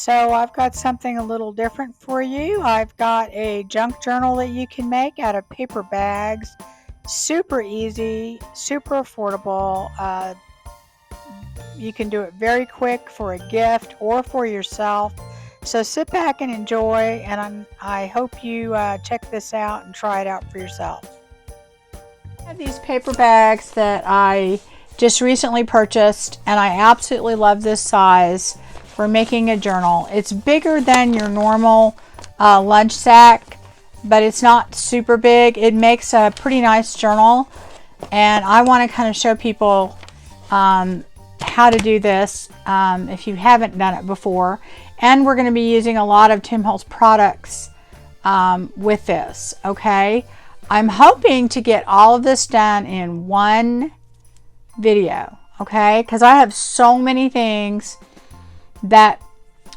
So I've got something a little different for you. I've got a junk journal that you can make out of paper bags. Super easy, super affordable. You can do it very quick for a gift or for yourself. So sit back and enjoy, and I hope you check this out and try it out for yourself. I have these paper bags that I just recently purchased, and I absolutely love this size for making a journal. It's bigger than your normal lunch sack, but it's not super big. It makes a pretty nice journal, and I want to kind of show people how to do this if you haven't done it before. And we're going to be using a lot of Tim Holtz products with this, okay? I'm hoping to get all of this done in one video, okay? Because I have so many things that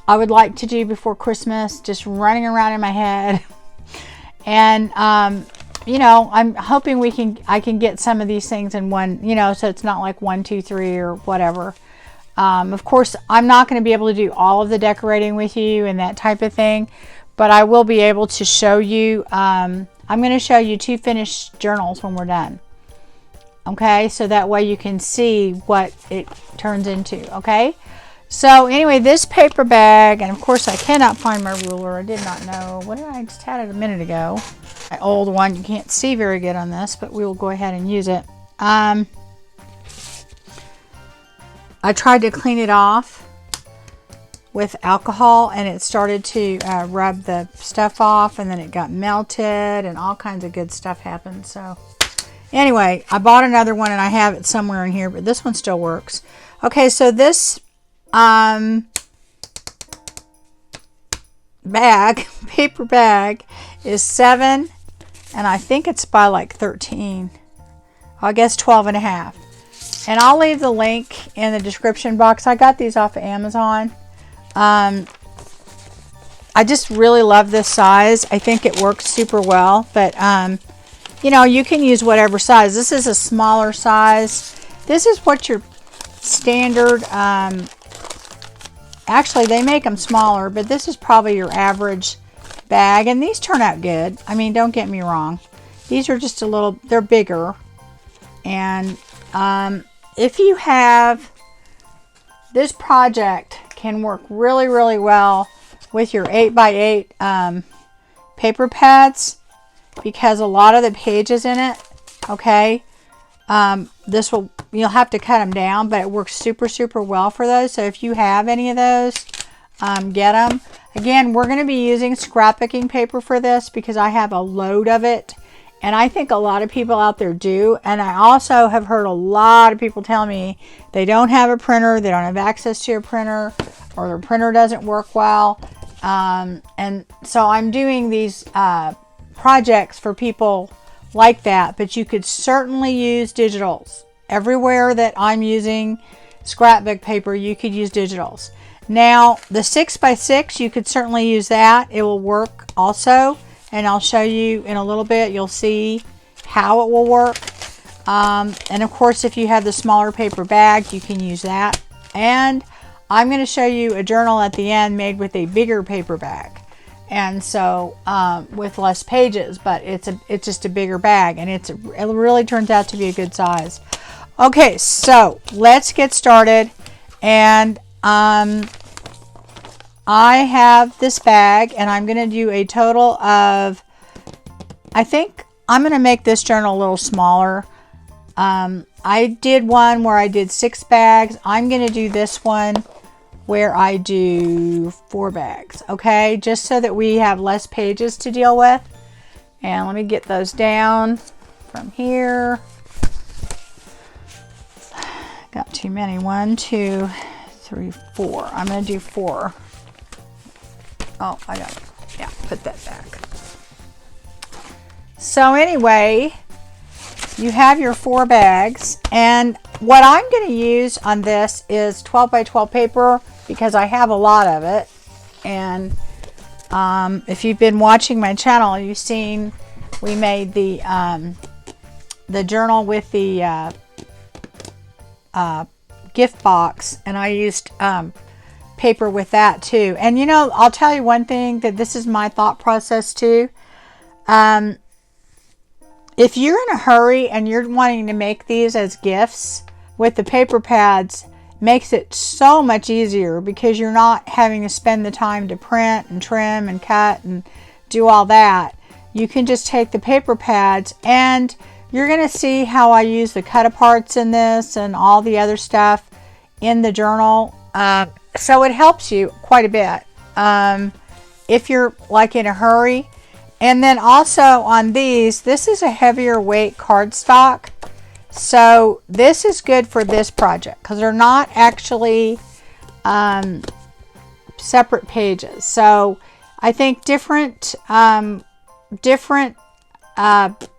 I would like to do before Christmas, just running around in my head. And you know, I'm hoping I can get some of these things in one, you know, so it's not like 1, 2, 3 or whatever. Of course, I'm not going to be able to do all of the decorating with you and that type of thing, but I will be able to show you. I'm going to show you 2 finished journals when we're done. Okay, so that way you can see what it turns into. Okay, so anyway, this paper bag, and of course I cannot find my ruler. I did not know. What did I just had it a minute ago? My old one. You can't see very good on this, but we will go ahead and use it. I tried to clean it off with alcohol, and it started to rub the stuff off, and then it got melted, and all kinds of good stuff happened. So anyway, I bought another one, and I have it somewhere in here, but this one still works. Okay, so this bag, paper bag, is 7, and I think it's by like 13. I guess 12 and a half. And I'll leave the link in the description box. I got these off of Amazon. I just really love this size. I think it works super well. But, you know, you can use whatever size. This is a smaller size. This is what your standard, actually they make them smaller, but this is probably your average bag. And these turn out good. I mean, don't get me wrong. These are just a little, they're bigger. And if you have, this project can work really, really well with your 8x8 paper pads, because a lot of the pages in it, okay, you'll have to cut them down, but it works super, super well for those. So if you have any of those, get them. Again, we're going to be using scrapbooking paper for this because I have a load of it. And I think a lot of people out there do. And I also have heard a lot of people tell me they don't have a printer, they don't have access to a printer, or their printer doesn't work well. And so I'm doing these projects for people like that. But you could certainly use digitals. Everywhere that I'm using scrapbook paper, you could use digitals. Now, the 6x6, you could certainly use that. It will work also. And I'll show you in a little bit. You'll see how it will work. And of course, if you have the smaller paper bag, you can use that. And I'm going to show you a journal at the end made with a bigger paper bag. And so with less pages, but it's just a bigger bag, and it really turns out to be a good size. Okay, so let's get started. And I have this bag, and I'm going to do a total of, I think I'm going to make this journal a little smaller. I did one where I did 6 bags. I'm going to do this one where I do 4 bags, okay? Just so that we have less pages to deal with. And let me get those down from here. Got too many. 1, 2, 3, 4. I'm going to do 4. Oh, I got it. Yeah, put that back. So anyway, you have your 4 bags, and what I'm going to use on this is 12 by 12 paper because I have a lot of it. And if you've been watching my channel, you've seen we made the journal with the gift box, and I used paper with that too. And you know, I'll tell you one thing, that this is my thought process too. If you're in a hurry and you're wanting to make these as gifts, with the paper pads, makes it so much easier, because you're not having to spend the time to print and trim and cut and do all that. You can just take the paper pads, and you're going to see how I use the cut aparts in this and all the other stuff in the journal. So it helps you quite a bit if you're like in a hurry. And then also on these, this is a heavier weight cardstock. So this is good for this project because they're not actually separate pages. So I think different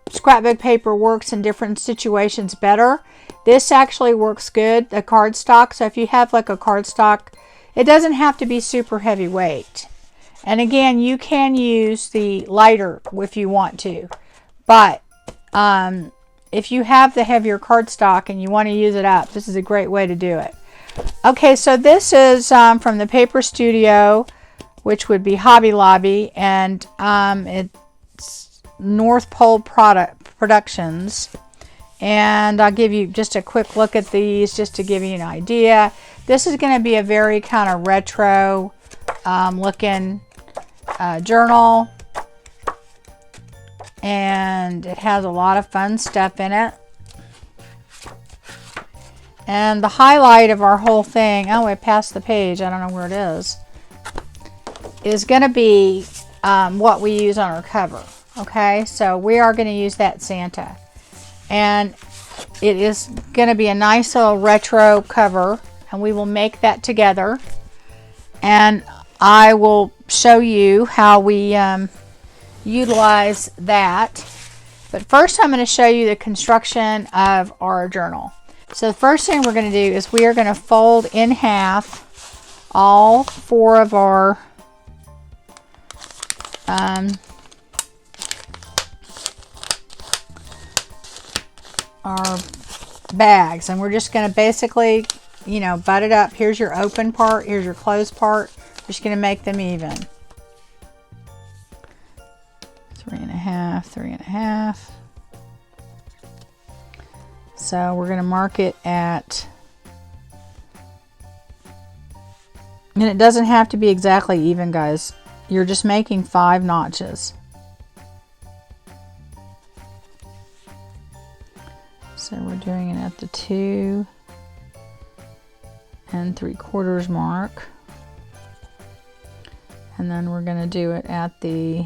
scrapbook paper works in different situations better. This actually works good, the cardstock. So if you have like a cardstock, it doesn't have to be super heavyweight. And again, you can use the lighter if you want to, but if you have the heavier cardstock and you want to use it up, this is a great way to do it. Okay, so this is from the Paper Studio, which would be Hobby Lobby, and it's North Pole Productions. And I'll give you just a quick look at these just to give you an idea. This is going to be a very kind of retro looking journal, and it has a lot of fun stuff in it. And the highlight of our whole thing, oh, I passed the page, I don't know where it is going to be what we use on our cover. Okay, so we are going to use that Santa, and it is going to be a nice little retro cover, and we will make that together, and I will show you how we utilize that. But first I'm going to show you the construction of our journal. So the first thing we're going to do is we are going to fold in half all four of our bags, and we're just going to basically, you know, butt it up. Here's your open part, here's your closed part. Just going to make them even. 3.5, 3.5. So we're going to mark it at, and it doesn't have to be exactly even, guys. You're just making 5 notches. So we're doing it at the 2 3/4 mark. And then we're going to do it at the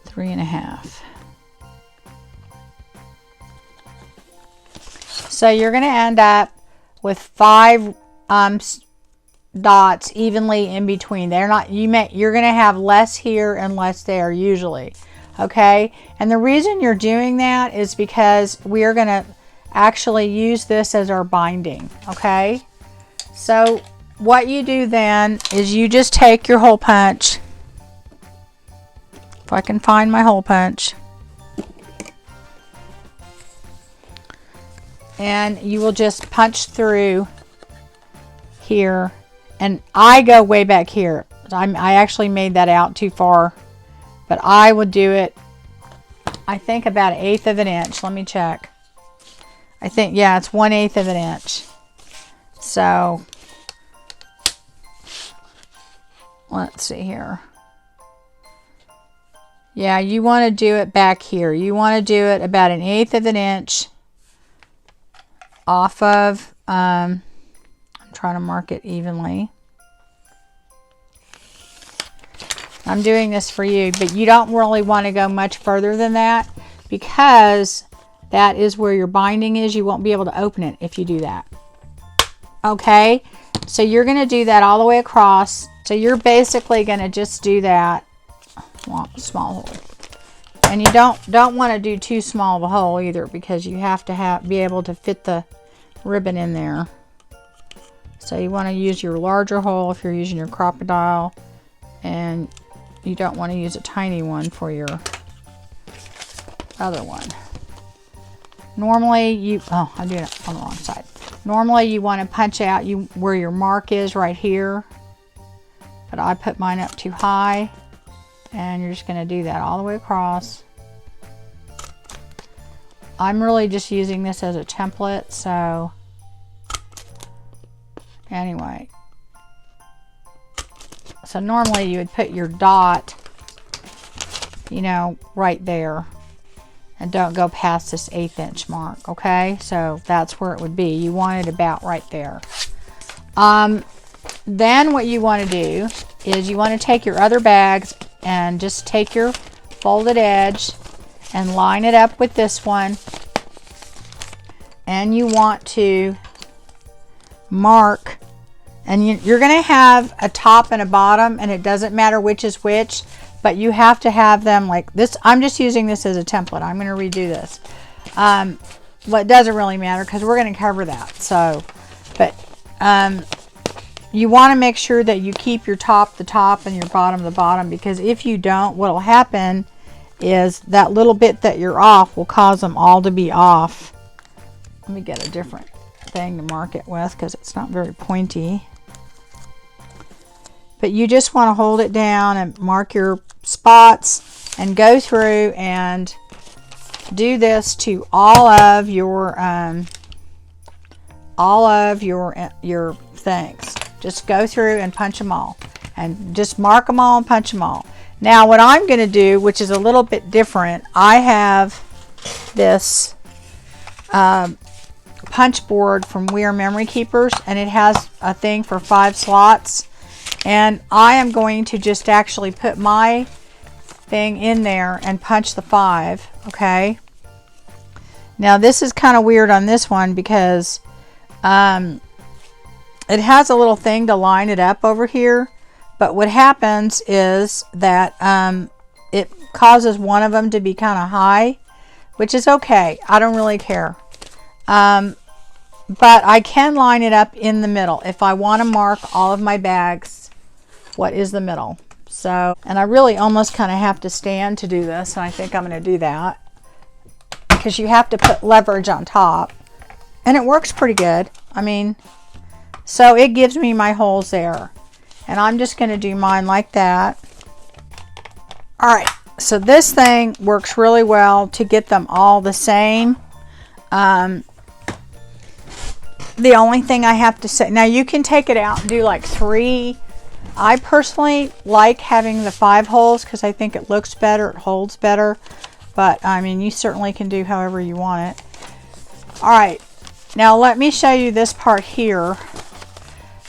3.5. So you're going to end up with 5 dots evenly in between. They're not, you're going to have less here and less there usually. Okay, and the reason you're doing that is because we are going to actually use this as our binding. Okay, so what you do then is you just take your hole punch, if I can find my hole punch, and you will just punch through here. And I go way back here. I actually made that out too far, but I would do it, I think, about 1/8 of an inch. Let me check. I think, yeah, it's 1/8 of an inch. So let's see here. Yeah, you want to do it back here. You want to do it about 1/8 of an inch off of, I'm trying to mark it evenly. I'm doing this for you, but you don't really want to go much further than that, because that is where your binding is. You won't be able to open it if you do that. Okay, so you're going to do that all the way across. So you're basically going to just do that. Well, small hole, and you don't want to do too small of a hole either, because you have to be able to fit the ribbon in there. So you want to use your larger hole if you're using your crocodile, and you don't want to use a tiny one for your other one. Normally you, oh, I'm doing it on the wrong side. Normally you want to punch out where your mark is right here, but I put mine up too high, and you're just going to do that all the way across. I'm really just using this as a template, so anyway. So normally you would put your dot, you know, right there. And don't go past this 1/8 inch mark, okay? So that's where it would be. You want it about right there. Then what you want to do is you want to take your other bags and just take your folded edge and line it up with this one. And you want to mark, and you're going to have a top and a bottom, and it doesn't matter which is which. But you have to have them like this. I'm just using this as a template. I'm going to redo this. Well, it doesn't really matter because we're going to cover that. So, but you want to make sure that you keep your top the top and your bottom the bottom, because if you don't, what will happen is that little bit that you're off will cause them all to be off. Let me get a different thing to mark it with because it's not very pointy. But you just want to hold it down and mark your spots and go through and do this to all of your things. Just go through and punch them all, and just mark them all and punch them all. Now what I'm going to do, which is a little bit different, I have this punch board from We Are Memory Keepers, and it has a thing for 5 slots. And I am going to just actually put my thing in there and punch the 5, okay? Now this is kind of weird on this one because it has a little thing to line it up over here. But what happens is that it causes one of them to be kind of high, which is okay. I don't really care. But I can line it up in the middle if I want to mark all of my bags. What is the middle? So, and I really almost kind of have to stand to do this, and I think I'm going to do that because you have to put leverage on top, and it works pretty good. I mean, so it gives me my holes there, and I'm just going to do mine like that. All right, so this thing works really well to get them all the same. The only thing I have to say, now you can take it out and do like 3. I personally like having the 5 holes because I think it looks better, it holds better. But I mean, you certainly can do however you want it. All right, now let me show you this part here.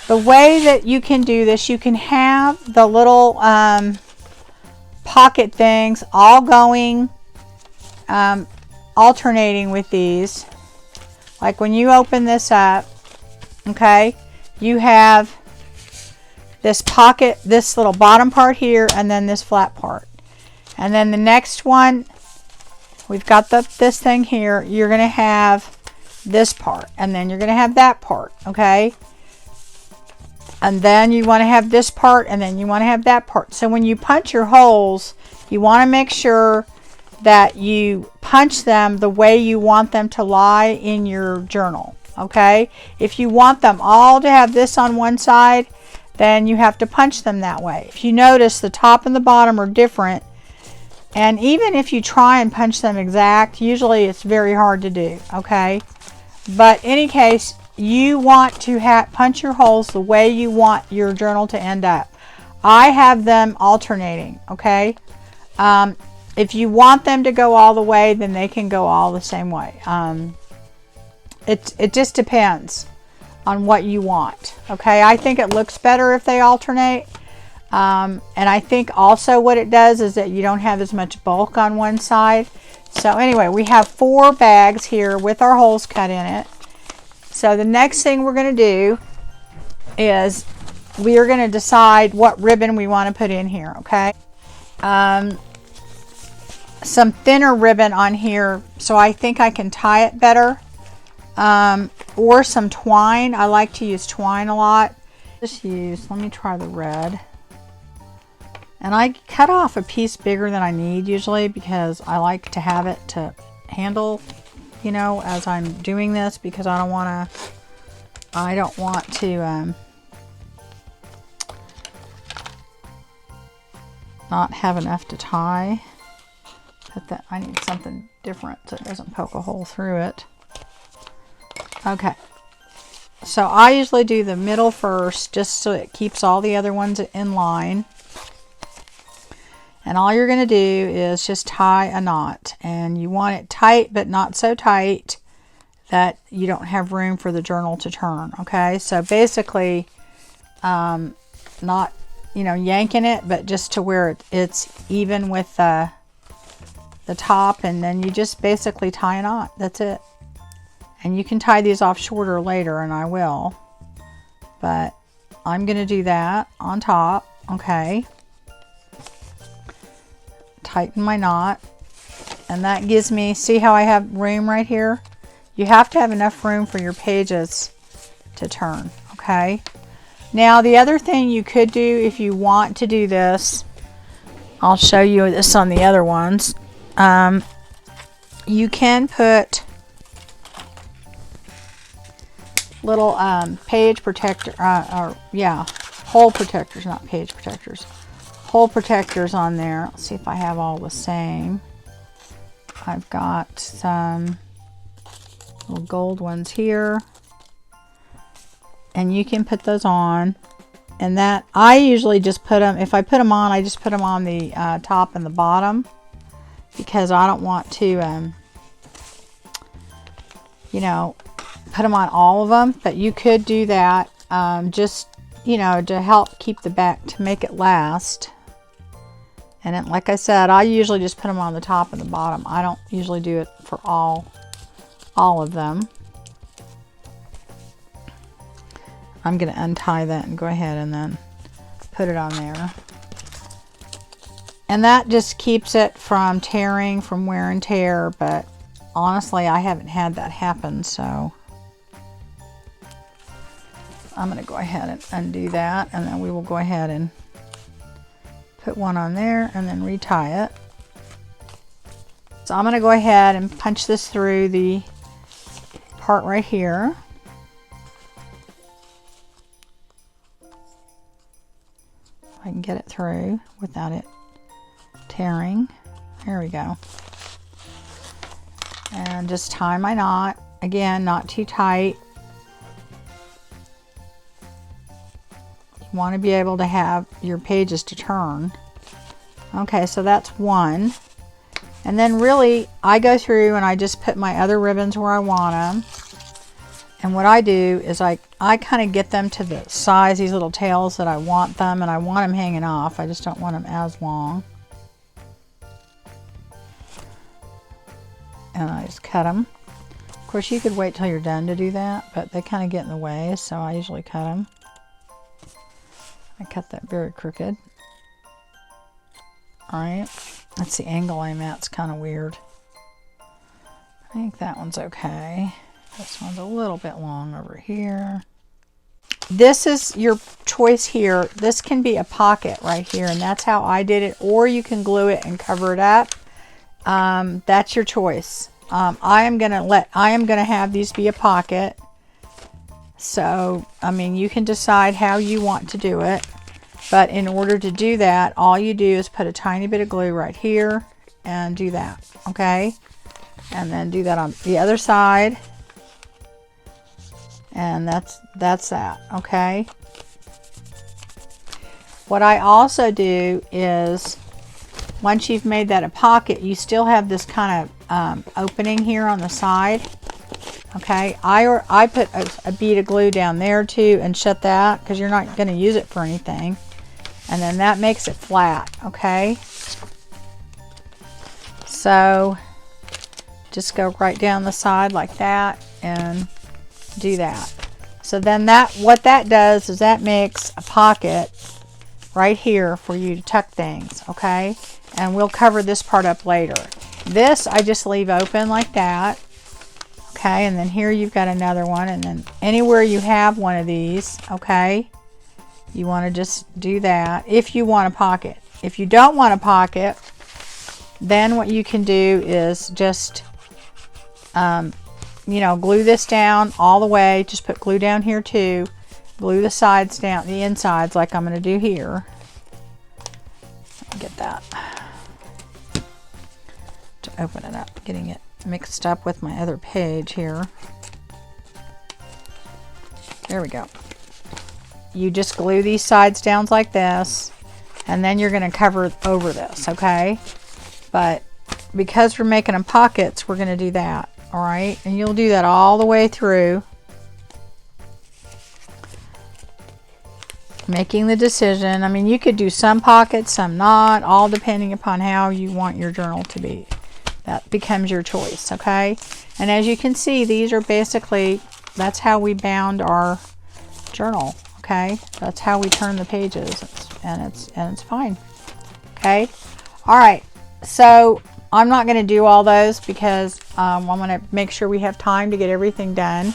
The way that you can do this, you can have the little pocket things all going, alternating with these. Like when you open this up, okay, you have this pocket, this little bottom part here, and then this flat part. And then the next one, we've got this thing here. You're going to have this part, and then you're going to have that part, okay? And then you want to have this part, and then you want to have that part. So when you punch your holes, you want to make sure that you punch them the way you want them to lie in your journal, okay? If you want them all to have this on one side, then you have to punch them that way. If you notice, the top and the bottom are different, and even if you try and punch them exact, usually it's very hard to do, okay? But in any case, you want to punch your holes the way you want your journal to end up. I have them alternating, okay? If you want them to go all the way, then they can go all the same way. It just depends on what you want, okay? I think it looks better if they alternate, and I think also what it does is that you don't have as much bulk on one side. So anyway, we have 4 bags here with our holes cut in it. So the next thing we're going to do is we are going to decide what ribbon we want to put in here, okay? Some thinner ribbon on here, so I think I can tie it better. Or some twine. I like to use twine a lot. Let me try the red. And I cut off a piece bigger than I need usually because I like to have it to handle, you know, as I'm doing this, because I don't want to I don't want to not have enough to tie. But that I need something different so it doesn't poke a hole through it. Okay. So I usually do the middle first just so it keeps all the other ones in line. And all you're going to do is just tie a knot. And you want it tight but not so tight that you don't have room for the journal to turn. Okay, so basically not, you know, yanking it, but just to where it's even with the top, and then you just basically tie a knot. That's it. And you can tie these off shorter later, and I will, but I'm going to do that on top. Okay, tighten my knot, and that gives me, see how I have room right here? You have to have enough room for your pages to turn. Okay, now the other thing you could do if you want to do this, I'll show you this on the other ones. You can put little page protector, hole protectors, not page protectors, hole protectors on there. Let's see if I have all the same. I've got some little gold ones here, and you can put those on. And that I usually just put them, if I put them on, I just put them on the top and the bottom, because I don't want to you know, put them on all of them. But you could do that just, you know, to help keep the back, to make it last. And then, like I said, I usually just put them on the top and the bottom. I don't usually do it for all of them. I'm going to untie that and go ahead and then put it on there. And that just keeps it from tearing, from wear and tear, but honestly, I haven't had that happen, so I'm going to go ahead and undo that, and then we will go ahead and put one on there and then retie it. So I'm going to go ahead and punch this through the part right here. I can get it through without it tearing. There we go. And just tie my knot. Again, not too tight. You want to be able to have your pages to turn. Okay, so that's one. And then really, I go through and I just put my other ribbons where I want them. And what I do is I kind of get them to the size, these little tails that I want them, and I want them hanging off. I just don't want them as long. And I just cut them. Of course, you could wait till you're done to do that, but they kind of get in the way, so I usually cut them. I cut that very crooked. Alright, that's the angle I'm at. It's kind of weird. I think that one's okay. This one's a little bit long over here. This is your choice here. This can be a pocket right here, and that's how I did it, or you can glue it and cover it up. That's your choice. I am gonna have these be a pocket. So, I mean, you can decide how you want to do it. But in order to do that, all you do is put a tiny bit of glue right here and do that, okay? And then do that on the other side. And that's that, okay? What I also do is, once you've made that a pocket, you still have this kind of opening here on the side. Okay, I put a bead of glue down there too and shut that, because you're not going to use it for anything. And then that makes it flat, okay? So just go right down the side like that and do that. So then what that does is that makes a pocket right here for you to tuck things, okay? And we'll cover this part up later. This I just leave open like that. Okay, and then here you've got another one, and then anywhere you have one of these, okay, you want to just do that if you want a pocket. If you don't want a pocket, then what you can do is just you know, glue this down all the way. Just put glue down here too. Glue the sides down, the insides, like I'm going to do here. Get that. To open it up, getting it mixed up with my other page here. There we go. You just glue these sides down like this, and then you're going to cover over this, okay? But because we're making them pockets, we're going to do that, all right? And you'll do that all the way through, making the decision. I mean, you could do some pockets, some not, all depending upon how you want your journal to be. That becomes your choice, okay? And as you can see, these are basically, that's how we bound our journal, okay? That's how we turn the pages, and it's fine, okay? All right, so I'm not going to do all those because I'm going to make sure we have time to get everything done.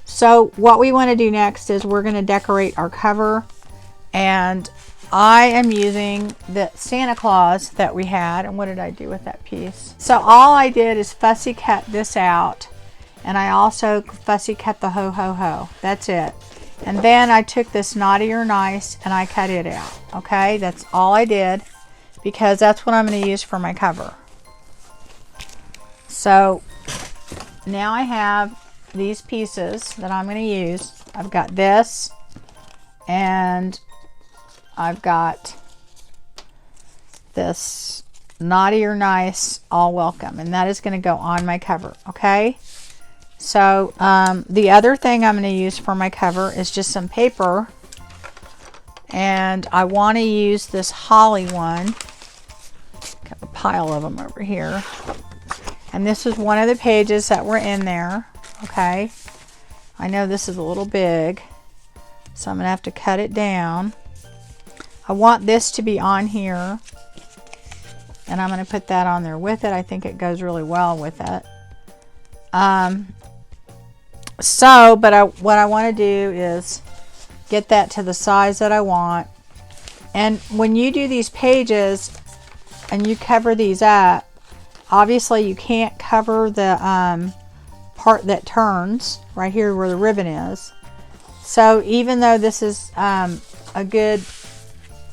So what we want to do next is we're going to decorate our cover, and I am using the Santa Claus that we had. And what did I do with that piece? So all I did is fussy cut this out, and I also fussy cut the ho ho ho. That's it. And then I took this naughty or nice and I cut it out. Okay, that's all I did because that's what I'm going to use for my cover. So now I have these pieces that I'm going to use. I've got this, and I've got this naughty or nice, all welcome, and that is going to go on my cover, okay? So the other thing I'm going to use for my cover is just some paper, and I want to use this holly one. Got a pile of them over here, and this is one of the pages that were in there. Okay, I know this is a little big, so I'm going to have to cut it down. I want this to be on here, and I'm going to put that on there with it. I think it goes really well with it. What I want to do is get that to the size that I want. And when you do these pages and you cover these up, obviously you can't cover the part that turns right here where the ribbon is. So even though this is a good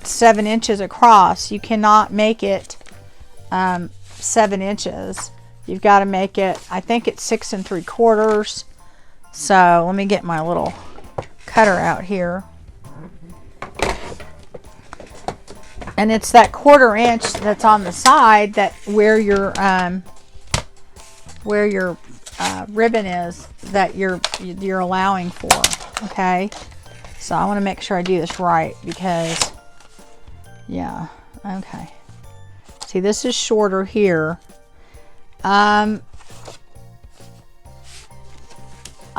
7 inches across, you cannot make it 7 inches. You've got to make it, I think it's 6 3/4. So let me get my little cutter out here. And it's that 1/4 inch that's on the side that where your ribbon is that you're allowing for. Okay, so I want to make sure I do this right because yeah, okay, see this is shorter here.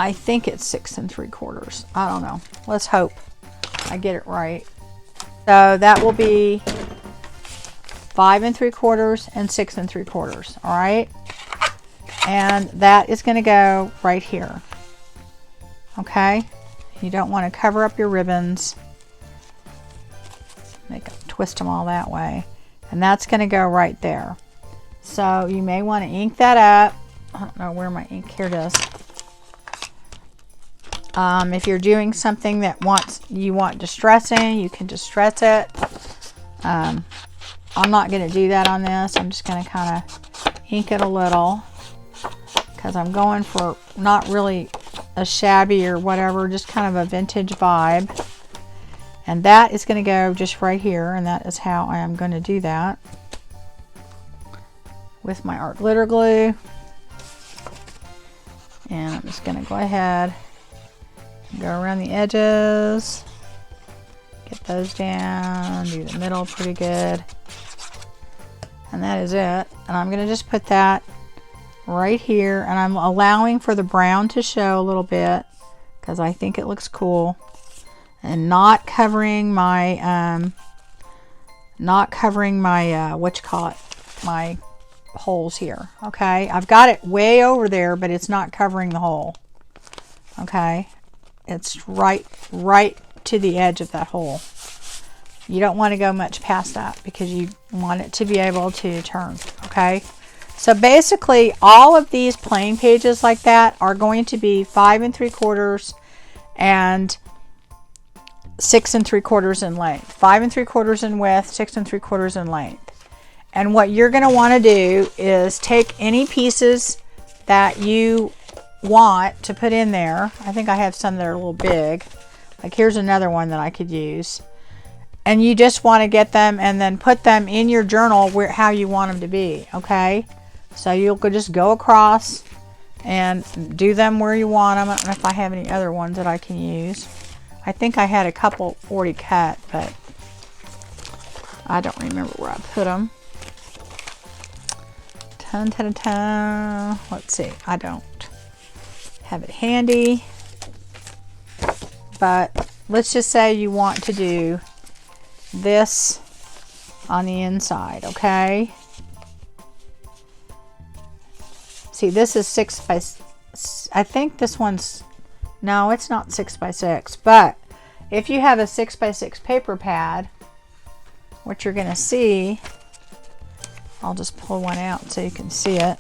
I think it's 6 3/4. I don't know, let's hope I get it right. So that will be 5 3/4 and 6 3/4. All right, and that is going to go right here. Okay, you don't want to cover up your ribbons, twist them all that way, and that's going to go right there. So you may want to ink that up. I don't know where my ink, here it is. If you're doing something that you want distressing, you can distress it. I'm not going to do that on this. I'm just going to kind of ink it a little because I'm going for not really a shabby or whatever, just kind of a vintage vibe. And that is going to go just right here, and that is how I am going to do that with my art glitter glue. And I'm just going to go ahead, go around the edges, get those down, do the middle pretty good, and that is it. And I'm going to just put that right here, and I'm allowing for the brown to show a little bit because I think it looks cool, and not covering my my holes here. Okay, I've got it way over there, but it's not covering the hole. Okay, it's right to the edge of that hole. You don't want to go much past that because you want it to be able to turn. Okay, So basically all of these plain pages like that are going to be 5 3/4 and 6 3/4 in length. 5 3/4 in width, 6 3/4 in length. And what you're going to want to do is take any pieces that you want to put in there. I think I have some that are a little big. Like here's another one that I could use. And you just want to get them and then put them in your journal where how you want them to be, okay? So you'll just go across and do them where you want them. I don't know if I have any other ones that I can use. I think I had a couple already cut, but I don't remember where I put them. Let's see, I don't have it handy, but let's just say you want to do this on the inside, okay? See, this is 6 by, I think this one's, no, it's not 6 by 6, but if you have a 6 by 6 paper pad, what you're going to see, I'll just pull one out so you can see it.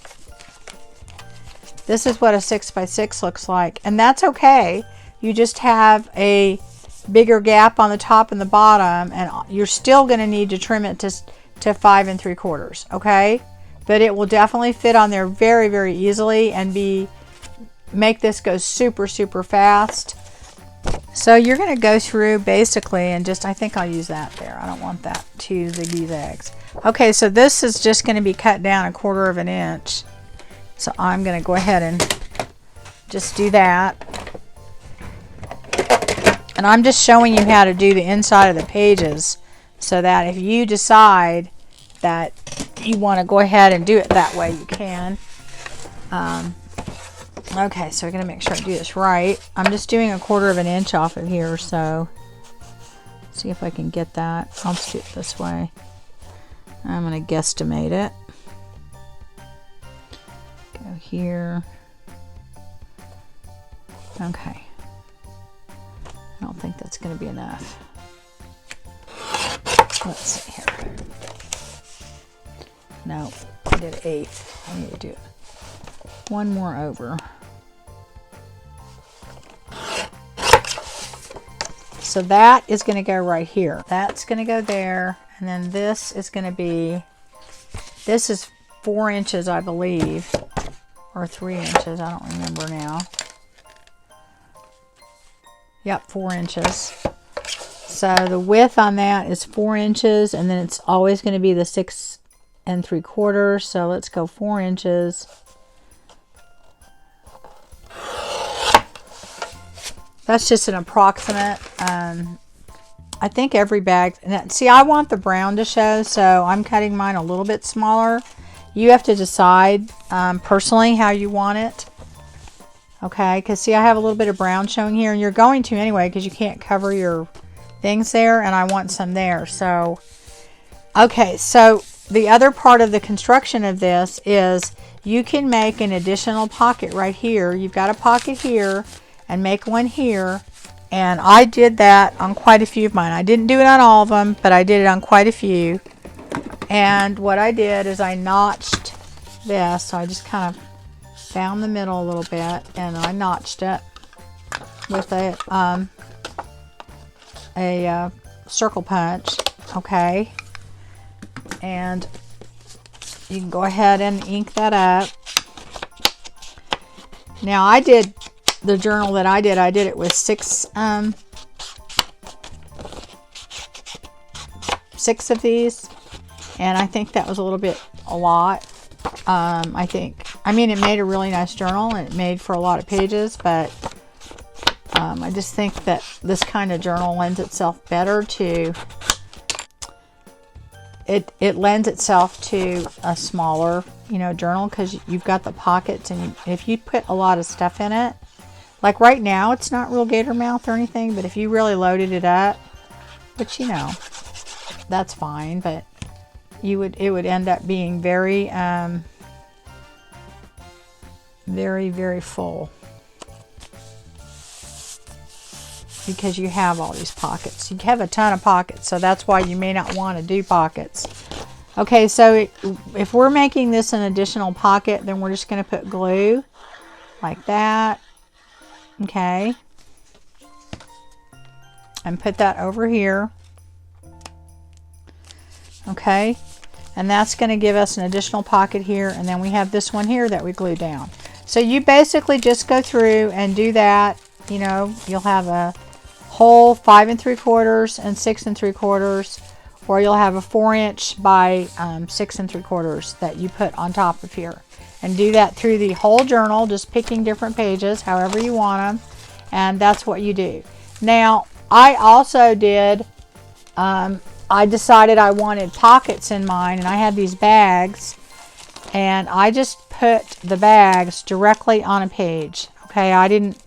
This is what a 6 by 6 looks like, and that's okay. You just have a bigger gap on the top and the bottom, and you're still going to need to trim it to 5 3/4, okay? But it will definitely fit on there very, very easily and make this go super, super fast. So you're going to go through basically and just, I think I'll use that there. I don't want that too zigzags. Okay, so this is just going to be cut down 1/4 of an inch. So I'm going to go ahead and just do that. And I'm just showing you how to do the inside of the pages so that if you decide that you want to go ahead and do it that way, you can. Okay, so we're going to make sure I do this right. I'm just doing 1/4 of an inch off of here, so see if I can get that. I'll just do it this way. I'm going to guesstimate it. Go here. Okay. I don't think that's going to be enough. Let's see here. No, I did 1/8. I need to do it one more over. So that is going to go right here. That's going to go there. And then this is going to be, this is 4 inches, I believe, or 3 inches. I don't remember now. Yep, 4 inches. So the width on that is 4 inches, and then it's always going to be the 6 3/4. So let's go 4 inches. That's just an approximate. I think every bag, see, I want the brown to show, so I'm cutting mine a little bit smaller. You have to decide personally how you want it. Okay, because see, I have a little bit of brown showing here, and you're going to anyway because you can't cover your things there, and I want some there. So, okay, so the other part of the construction of this is you can make an additional pocket right here. You've got a pocket here, and make one here, and I did that on quite a few of mine. I didn't do it on all of them, but I did it on quite a few. And what I did is I notched this, so I just kind of found the middle a little bit, and I notched it with a circle punch. Okay, and you can go ahead and ink that up. Now I did the journal that I did it with 6 of these, and I think that was a lot. I mean, it made a really nice journal, and it made for a lot of pages, but I just think that this kind of journal lends itself better to, it lends itself to a smaller, journal, because you've got the pockets, and if you put a lot of stuff in it, like right now, it's not real gator mouth or anything, but if you really loaded it up, which, that's fine, but it would end up being very, very, very full, because you have all these pockets. You have a ton of pockets, so that's why you may not want to do pockets. Okay, so if we're making this an additional pocket, then we're just going to put glue like that. Okay. And put that over here. Okay. And that's going to give us an additional pocket here. And then we have this one here that we glue down. So you basically just go through and do that. You know, you'll have a whole 5 3/4 and 6 3/4, or you'll have a 4" by 6 3/4 that you put on top of here. And do that through the whole journal, just picking different pages, however you want them. And that's what you do. Now, I also did, I decided I wanted pockets in mine, and I had these bags, and I just put the bags directly on a page. Okay, I didn't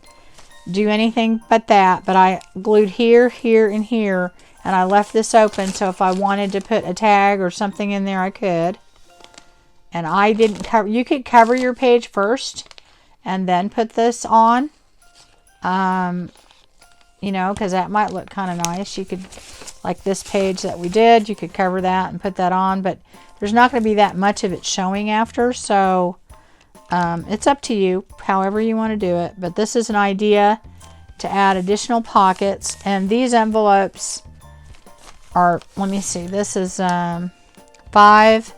do anything but that, but I glued here, here, and here, and I left this open, so if I wanted to put a tag or something in there, I could. And I didn't cover, you could cover your page first and then put this on, you know, because that might look kind of nice. You could, like this page that we did, you could cover that and put that on, but there's not going to be that much of it showing after, so it's up to you, however you want to do it. But this is an idea to add additional pockets. And these envelopes are, let me see, this is 5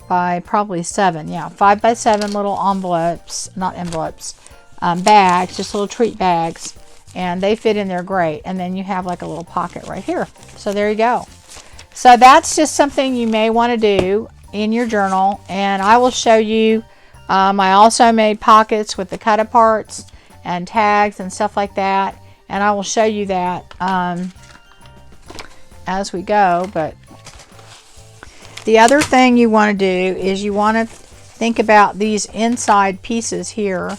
by probably 7. Yeah, 5 by 7 little envelopes, not envelopes, bags, just little treat bags. And they fit in there great. And then you have like a little pocket right here. So there you go. So that's just something you may want to do in your journal. And I will show you. I also made pockets with the cut aparts and tags and stuff like that. And I will show you that as we go. But the other thing you want to do is you want to think about these inside pieces here.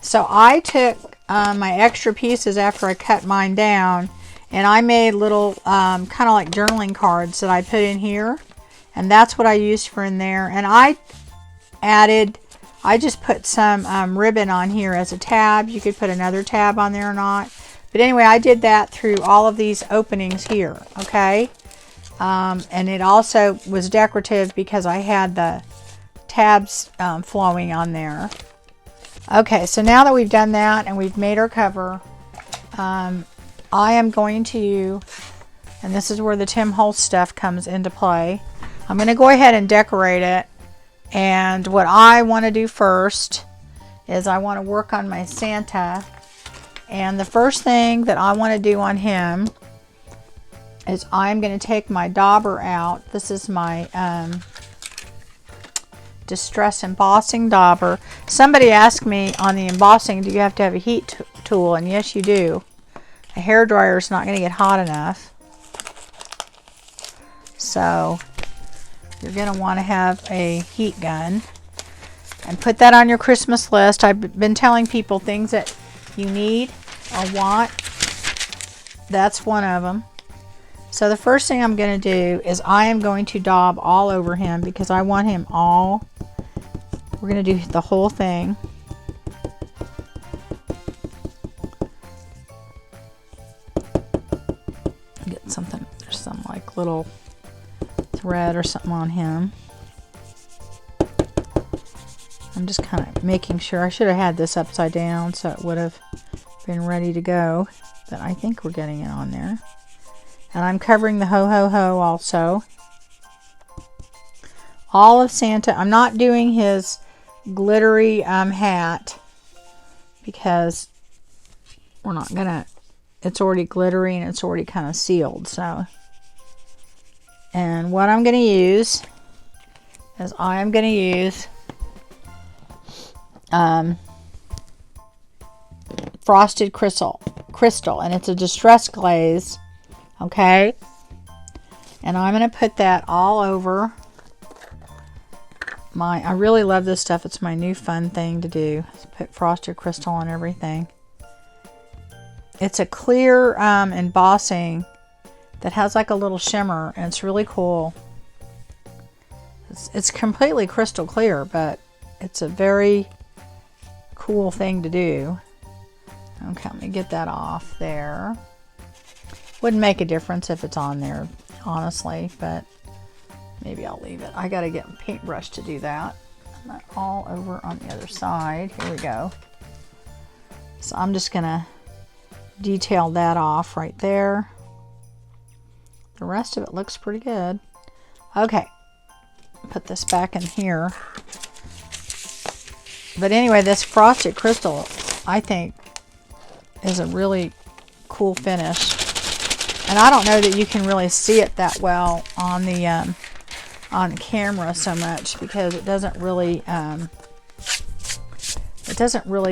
So I took my extra pieces after I cut mine down, and I made little kind of like journaling cards that I put in here, and that's what I used for in there. And I just put some ribbon on here as a tab. You could put another tab on there or not, but anyway, I did that through all of these openings here. Okay, and it also was decorative because I had the tabs flowing on there. Okay, so now that we've done that and we've made our cover, I am going to, and this is where the Tim Holtz stuff comes into play, I'm going to go ahead and decorate it. And what I want to do first is I want to work on my Santa. And the first thing that I want to do on him is I'm going to take my dauber out. This is my Distress Embossing dauber. Somebody asked me on the embossing, do you have to have a heat tool? And yes, you do. A hairdryer is not going to get hot enough. So you're going to want to have a heat gun. And put that on your Christmas list. I've been telling people things that you need or want. That's one of them. So the first thing I'm going to do is I am going to daub all over him because I want him all. We're going to do the whole thing. Get something, there's some like little thread or something on him. I'm just kind of making sure. I should have had this upside down so it would have been ready to go, but I think we're getting it on there. And I'm covering the ho ho ho also. All of Santa. I'm not doing his glittery hat because we're not gonna, it's already glittery and it's already kind of sealed. So, and what I'm gonna use is I am gonna use frosted crystal, and it's a distress glaze. Okay, and I'm going to put that all over my, I really love this stuff. It's my new fun thing to do. Put frosted crystal on everything. It's a clear embossing that has like a little shimmer, and it's really cool. It's completely crystal clear, but it's a very cool thing to do. Okay, let me get that off there. Wouldn't make a difference if it's on there. honestly, but maybe I'll leave it. I gotta get a paintbrush to do that. And that all over on the other side. Here we go. So I'm just gonna detail that off right there. The rest of it looks pretty good. Okay, put this back in here. But anyway, this frosted crystal, I think, is a really cool finish. And I don't know that you can really see it that well on the camera so much, because it doesn't really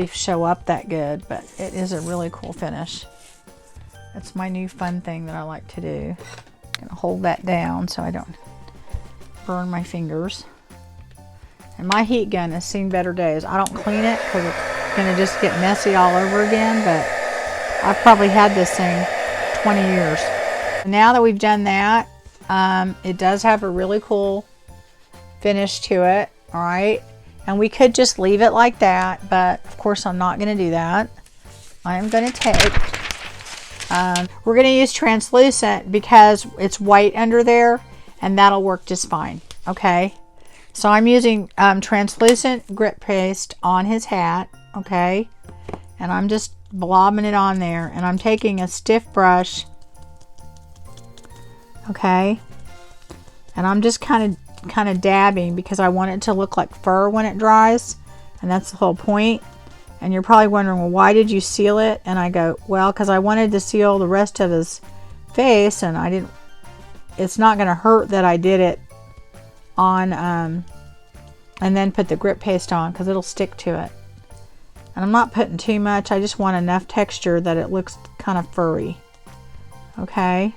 show up that good, but it is a really cool finish. That's my new fun thing that I like to do. I'm gonna hold that down so I don't burn my fingers. And my heat gun has seen better days. I don't clean it because it's gonna just get messy all over again, but I've probably had this thing 20 years. Now that we've done that, it does have a really cool finish to it, all right? And we could just leave it like that, but of course I'm not gonna do that. I'm gonna take, we're gonna use translucent because it's white under there, and that'll work just fine, okay? So I'm using translucent grit paste on his hat, okay? And I'm just blobbing it on there, and I'm taking a stiff brush, okay? And I'm just kind of dabbing because I want it to look like fur when it dries, and that's the whole point. And you're probably wondering, well, why did you seal it? And I go, well, because I wanted to seal the rest of his face, and I didn't. It's not going to hurt that I did it on, and then put the grit paste on, because it'll stick to it. And I'm not putting too much. I just want enough texture that it looks kind of furry. Okay.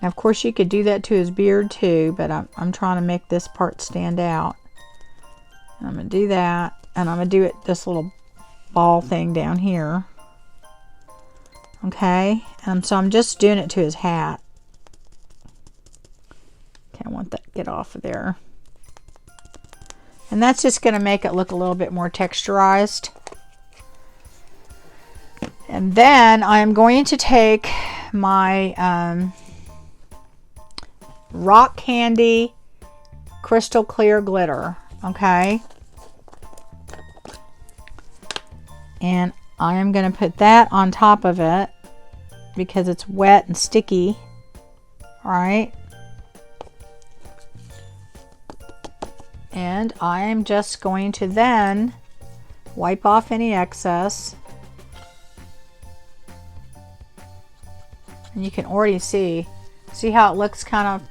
Now, of course, you could do that to his beard too, but I'm trying to make this part stand out. And I'm going to do that, and I'm going to do it this little ball thing down here. Okay, so I'm just doing it to his hat. Okay, I want that to get off of there. And that's just going to make it look a little bit more texturized. And then I'm going to take my Rock Candy Crystal Clear Glitter, okay? And I am going to put that on top of it because it's wet and sticky, all right? And I am just going to then wipe off any excess. And you can already see how it looks kind of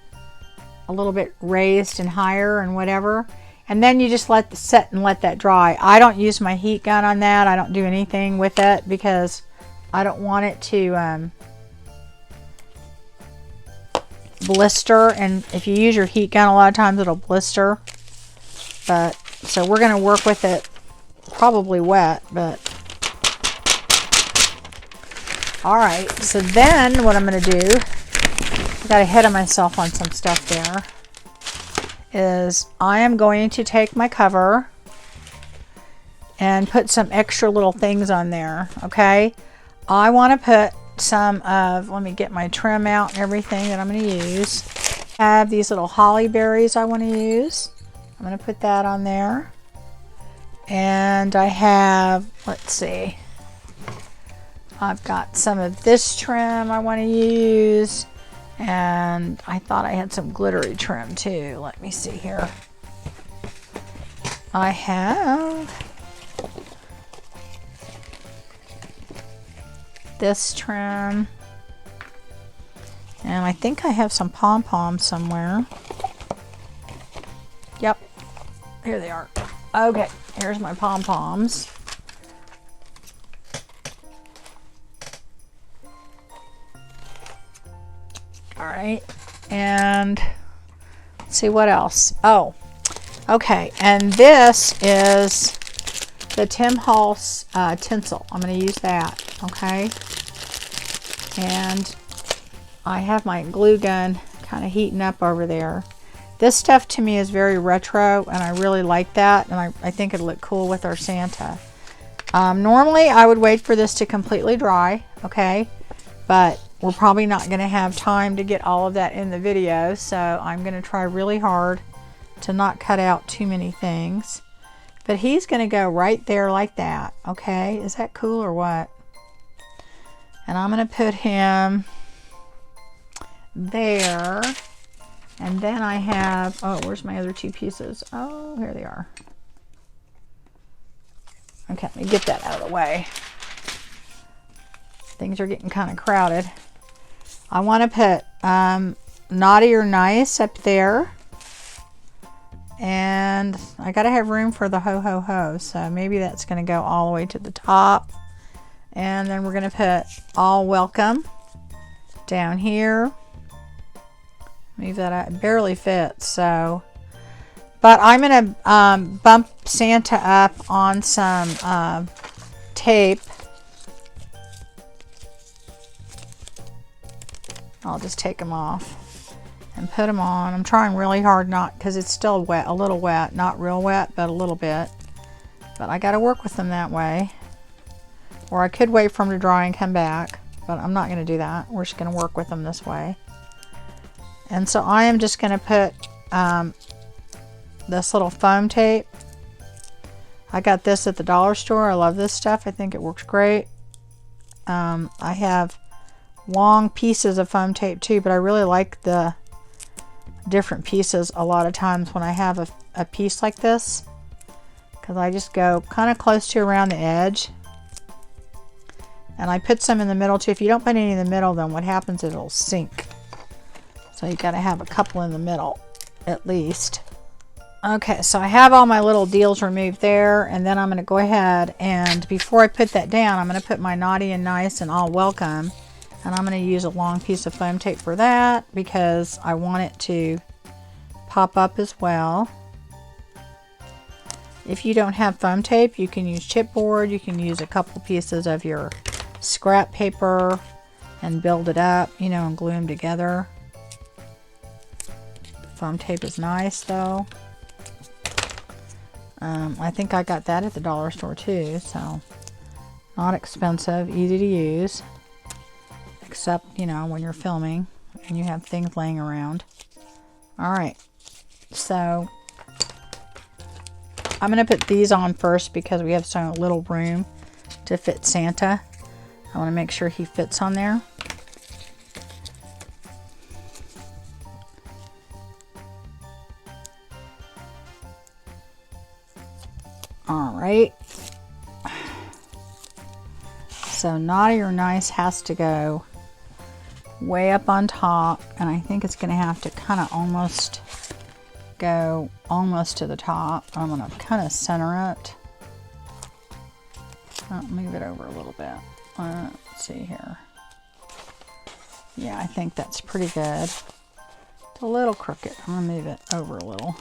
a little bit raised and higher and whatever. And then you just let it set and let that dry. I don't use my heat gun on that. I don't do anything with it because I don't want it to blister. And if you use your heat gun, a lot of times it'll blister. But so we're going to work with it probably wet, but all right. So then what I'm going to do, I got ahead of myself on some stuff there, is I am going to take my cover and put some extra little things on there, okay? I want to put some of, let me get my trim out and everything that I'm going to use. I have these little holly berries I want to use. I'm going to put that on there. And I have, let's see, I've got some of this trim I want to use. And I thought I had some glittery trim too. Let me see here. I have this trim. And I think I have some pom-poms somewhere. Yep. Here they are. Okay, here's my pom-poms. All right, and let's see what else. Oh, okay, and this is the Tim Holtz tinsel. I'm going to use that, okay? And I have my glue gun kind of heating up over there. This stuff to me is very retro, and I really like that, and I think it'll look cool with our Santa. Normally, I would wait for this to completely dry, okay? But we're probably not going to have time to get all of that in the video, so I'm going to try really hard to not cut out too many things. But he's going to go right there like that. Okay, is that cool or what? And I'm going to put him there. And then I have, oh, where's my other two pieces? Oh, here they are. Okay, let me get that out of the way. Things are getting kind of crowded. I want to put Naughty or Nice up there. And I got to have room for the ho ho ho. So maybe that's going to go all the way to the top. And then we're going to put All Welcome down here. Move that out. It barely fits. So, but I'm going to bump Santa up on some tape. I'll just take them off and put them on. I'm trying really hard not, because it's still wet, a little wet, not real wet, but a little bit. But I got to work with them that way. Or I could wait for them to dry and come back, but I'm not going to do that. We're just going to work with them this way. And so I am just going to put this little foam tape. I got this at the dollar store. I love this stuff. I think it works great. I have long pieces of foam tape too, but I really like the different pieces a lot of times when I have a piece like this, because I just go kind of close to around the edge, and I put some in the middle too. If you don't put any in the middle, then what happens is it'll sink. So you got to have a couple in the middle at least. Okay, so I have all my little deals removed there, and then I'm going to go ahead and before I put that down, I'm going to put my Naughty and Nice and All Welcome. And I'm going to use a long piece of foam tape for that because I want it to pop up as well. If you don't have foam tape, you can use chipboard. You can use a couple pieces of your scrap paper and build it up, you know, and glue them together. Foam tape is nice though. I think I got that at the dollar store too, so not expensive, easy to use. Except, you know, when you're filming and you have things laying around. Alright, so I'm going to put these on first because we have so little room to fit Santa. I want to make sure he fits on there. Alright, so Naughty or Nice has to go way up on top, and I think it's going to have to kind of almost go almost to the top. I'm going to kind of center it. I'll move it over a little bit. Let's see here. Yeah, I think that's pretty good. It's a little crooked. I'm going to move it over a little.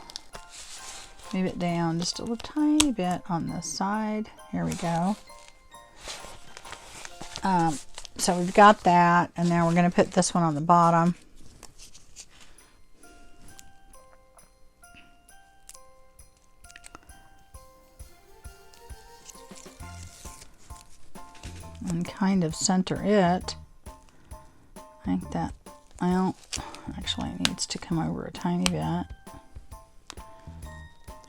Move it down just a little tiny bit on this side. Here we go. So we've got that, and now we're going to put this one on the bottom. And kind of center it. I think that, well, actually it needs to come over a tiny bit.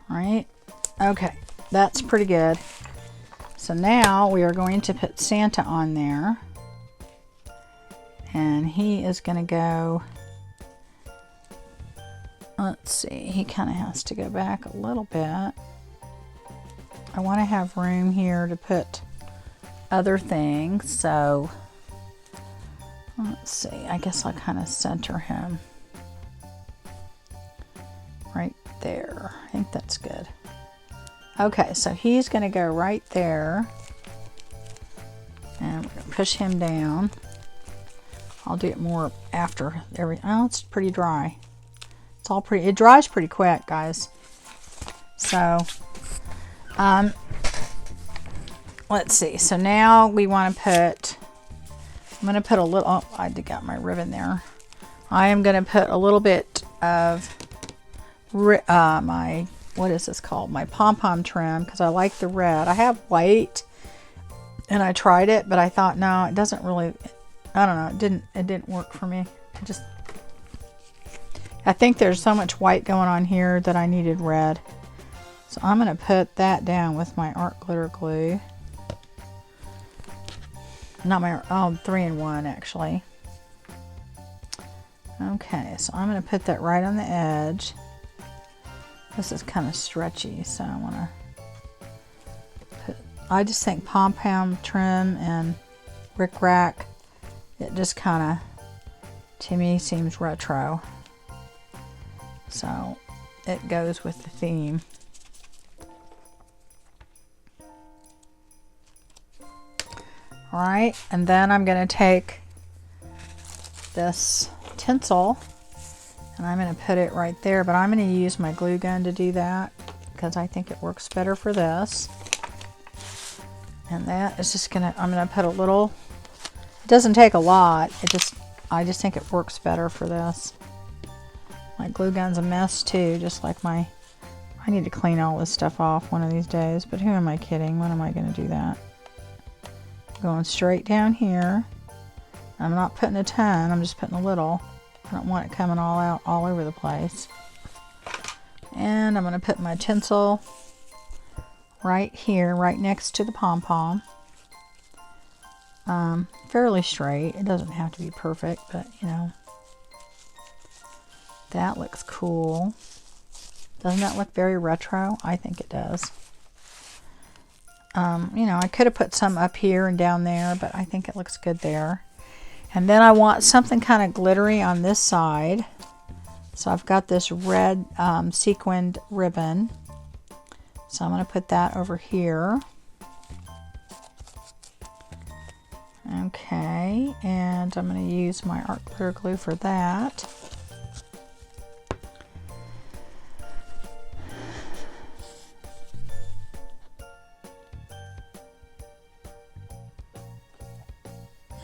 Right? Okay, that's pretty good. So now we are going to put Santa on there. And he is going to go, let's see, he kind of has to go back a little bit. I want to have room here to put other things, so let's see, I guess I'll kind of center him right there. I think that's good. Okay, so he's going to go right there, and we're going to push him down. I'll do it more after oh, it's pretty dry. It's all pretty, it dries pretty quick, guys. So, let's see. So now we want to put, I'm going to put a little, oh, I got my ribbon there. I am going to put a little bit of my, what is this called? My pom-pom trim, because I like the red. I have white, and I tried it, but I thought, no, it doesn't really, I don't know, it didn't work for me. I think there's so much white going on here that I needed red. So I'm going to put that down with my art glitter glue. Not my, 3-in-1 actually. Okay, so I'm going to put that right on the edge. This is kind of stretchy, so I want to put, I just think pom-pom trim and rickrack, it just kind of, to me, seems retro. So it goes with the theme. All right, and then I'm going to take this tinsel and I'm going to put it right there, but I'm going to use my glue gun to do that because I think it works better for this. And that is just going to, I'm going to put a little, it doesn't take a lot, I just think it works better for this. My glue gun's a mess too, just like I need to clean all this stuff off one of these days, but who am I kidding? When am I going to do that? Going straight down here. I'm not putting a ton, I'm just putting a little. I don't want it coming all out all over the place. And I'm going to put my tinsel right here, right next to the pom-pom. Fairly straight. It doesn't have to be perfect, but you know. That looks cool. Doesn't that look very retro? I think it does. You know, I could have put some up here and down there, but I think it looks good there. And then I want something kind of glittery on this side. So I've got this red sequined ribbon. So I'm going to put that over here. Okay, and I'm going to use my art glitter glue for that.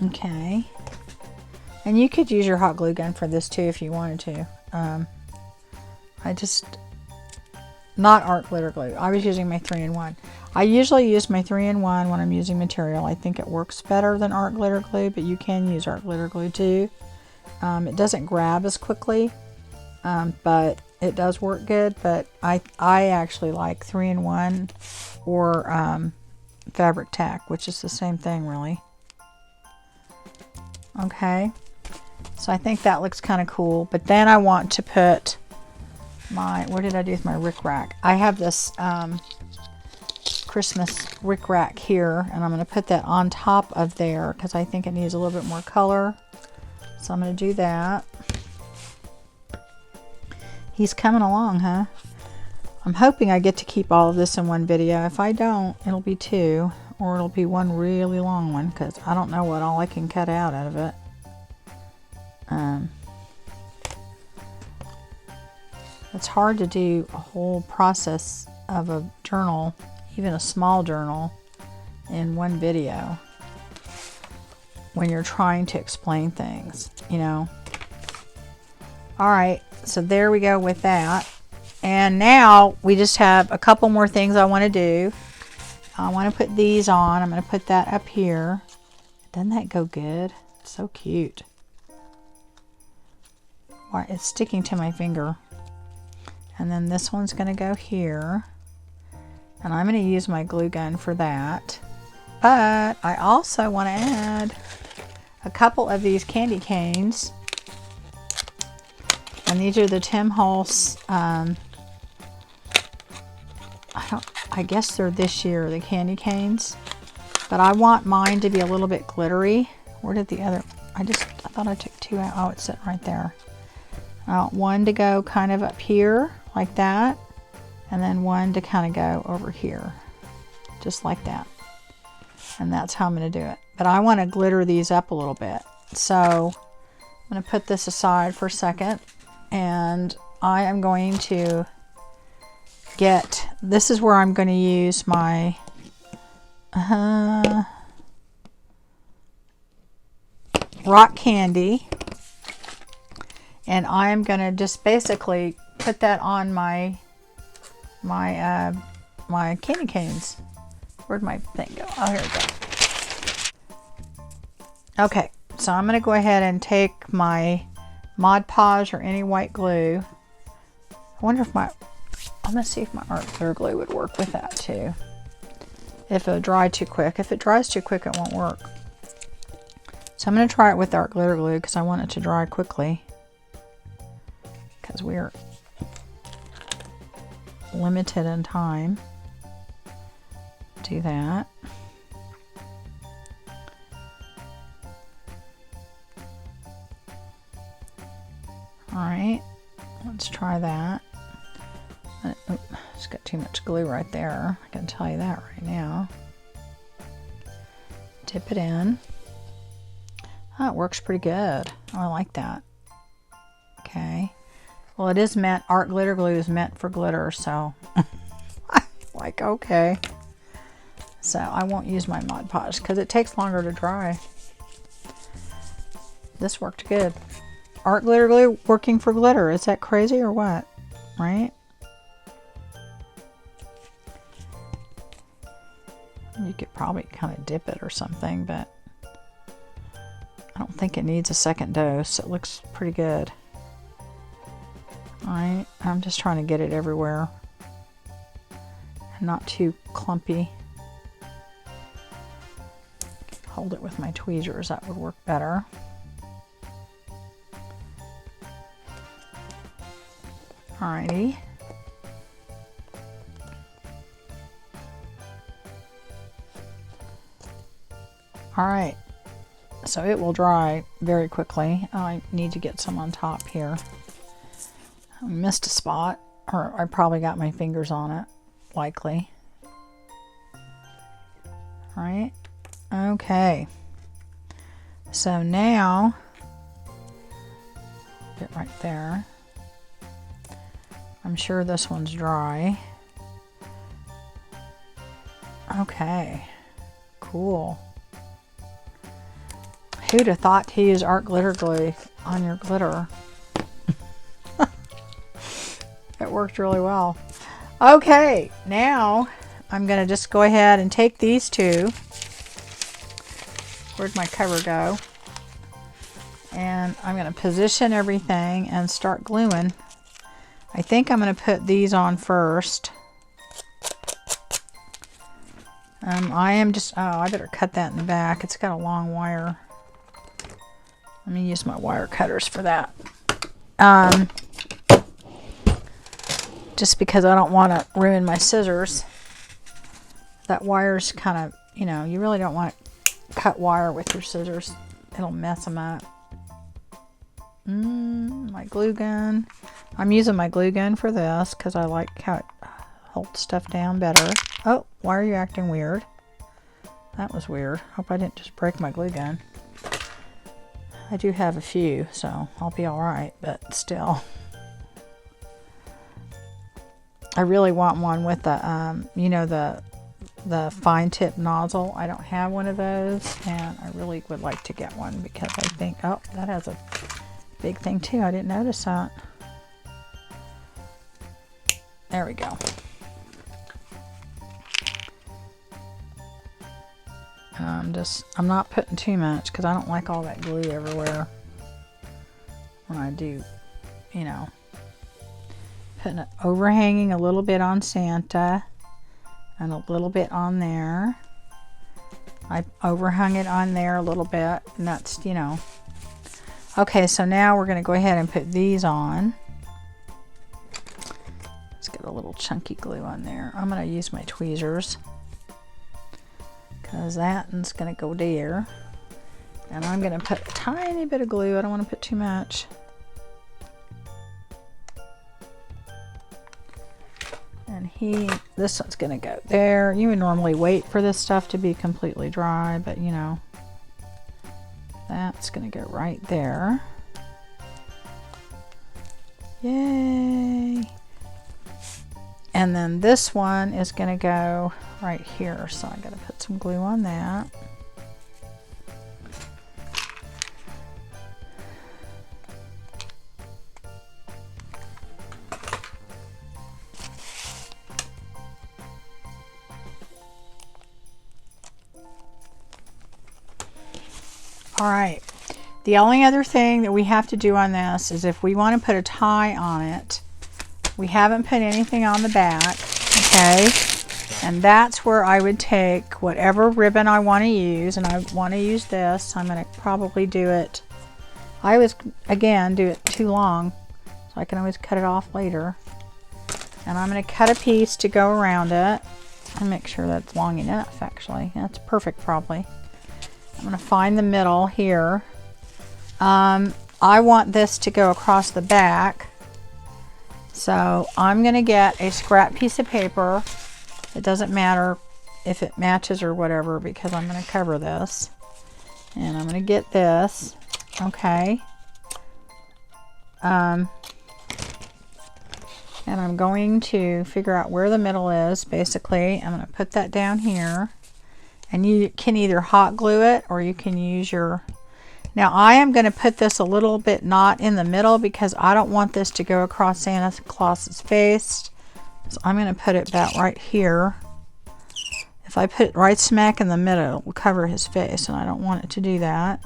Okay, and you could use your hot glue gun for this too if you wanted to. Not art glitter glue. I was using my 3-in-1. I usually use my 3-in-1 when I'm using material. I think it works better than art glitter glue, but you can use art glitter glue too. It doesn't grab as quickly, but it does work good. But I actually like 3-in-1 or fabric tack, which is the same thing really. Okay, so I think that looks kind of cool, but then I want to put my, what did I do with my rickrack? I have this Christmas rickrack here, and I'm going to put that on top of there because I think it needs a little bit more color. So I'm going to do that. He's coming along, huh? I'm hoping I get to keep all of this in one video. If I don't, it'll be 2. Or it'll be one really long one because I don't know what all I can cut out of it. It's hard to do a whole process of a journal, even a small journal, in one video when you're trying to explain things, you know. Alright, so there we go with that. And now we just have a couple more things I want to do. I want to put these on. I'm going to put that up here. Doesn't that go good? It's so cute. It's sticking to my finger. And then this one's going to go here. And I'm going to use my glue gun for that. But I also want to add a couple of these candy canes. And these are the Tim Holtz, I guess they're this year, the candy canes. But I want mine to be a little bit glittery. Where did the other, I thought I took 2 out. Oh, it's sitting right there. I want one to go kind of up here, like that. And then one to kind of go over here. Just like that. And that's how I'm going to do it. But I want to glitter these up a little bit. So I'm going to put this aside for a second. And I am going to this is where I'm going to use my rock candy, and I am going to just basically put that on my candy canes. Where'd my thing go? Oh, here we go. Okay, so I'm going to go ahead and take my Mod Podge or any white glue. I wonder if I'm going to see if my art glitter glue would work with that too. If it'll dry too quick. If it dries too quick, it won't work. So I'm going to try it with art glitter glue because I want it to dry quickly. Because we're limited in time. Do that. Alright, let's try that. Oh, it's got too much glue right there. I can tell you that right now. Dip it in. Oh, it works pretty good. Oh, I like that. Okay. Well, it is meant, art glitter glue is meant for glitter, so like, okay. So I won't use my Mod Podge because it takes longer to dry. This worked good. Art glitter glue working for glitter. Is that crazy or what? Right? You could probably kind of dip it or something, but I don't think it needs a second dose. It looks pretty good. Alright, I'm just trying to get it everywhere. And not too clumpy. Hold it with my tweezers, that would work better. Alrighty. Alright, so it will dry very quickly. I need to get some on top here. I missed a spot, or I probably got my fingers on it, likely. Alright, okay. So now, get right there. I'm sure this one's dry. Okay, cool. Who'd have thought to use art glitter glue on your glitter? It worked really well. Okay, now I'm going to just go ahead and take these two. Where'd my cover go? And I'm going to position everything and start gluing. I think I'm going to put these on first. I am just, oh, I better cut that in the back. It's got a long wire. Let me use my wire cutters for that. Just because I don't want to ruin my scissors. That wire's kind of, you know, you really don't want to cut wire with your scissors. It'll mess them up. My glue gun. I'm using my glue gun for this because I like how it holds stuff down better. Oh, why are you acting weird? That was weird. Hope I didn't just break my glue gun. I do have a few, so I'll be alright, but still. I really want one with the, you know, the fine tip nozzle. I don't have one of those, and I really would like to get one because I think, oh, that has a big thing too. I didn't notice that. There we go. I'm not putting too much because I don't like all that glue everywhere when I do, you know. Putting it overhanging a little bit on Santa and a little bit on there. I overhung it on there a little bit, and that's, you know. Okay, so now we're going to go ahead and put these on. Let's get a little chunky glue on there. I'm going to use my tweezers because that one's going to go there. And I'm going to put a tiny bit of glue. I don't want to put too much. And this one's going to go there. You would normally wait for this stuff to be completely dry, but you know, that's going to go right there. Yay! And then this one is going to go right here, so I got to put some glue on that. All right, The only other thing that we have to do on this is if we want to put a tie on it, we haven't put anything on the back, okay? And that's where I would take whatever ribbon I want to use, and I want to use this. I'm going to probably do it. I always, again, do it too long, so I can always cut it off later. And I'm going to cut a piece to go around it and make sure that's long enough, actually. That's perfect, probably. I'm going to find the middle here. I want this to go across the back, so I'm going to get a scrap piece of paper. It doesn't matter if it matches or whatever, because I'm going to cover this. And I'm going to get this, okay. And I'm going to figure out where the middle is, basically. I'm going to put that down here. And you can either hot glue it, or you can use your... Now I am going to put this a little bit not in the middle, because I don't want this to go across Santa Claus's face. So I'm going to put it about right here. If I put it right smack in the middle, it will cover his face, and I don't want it to do that.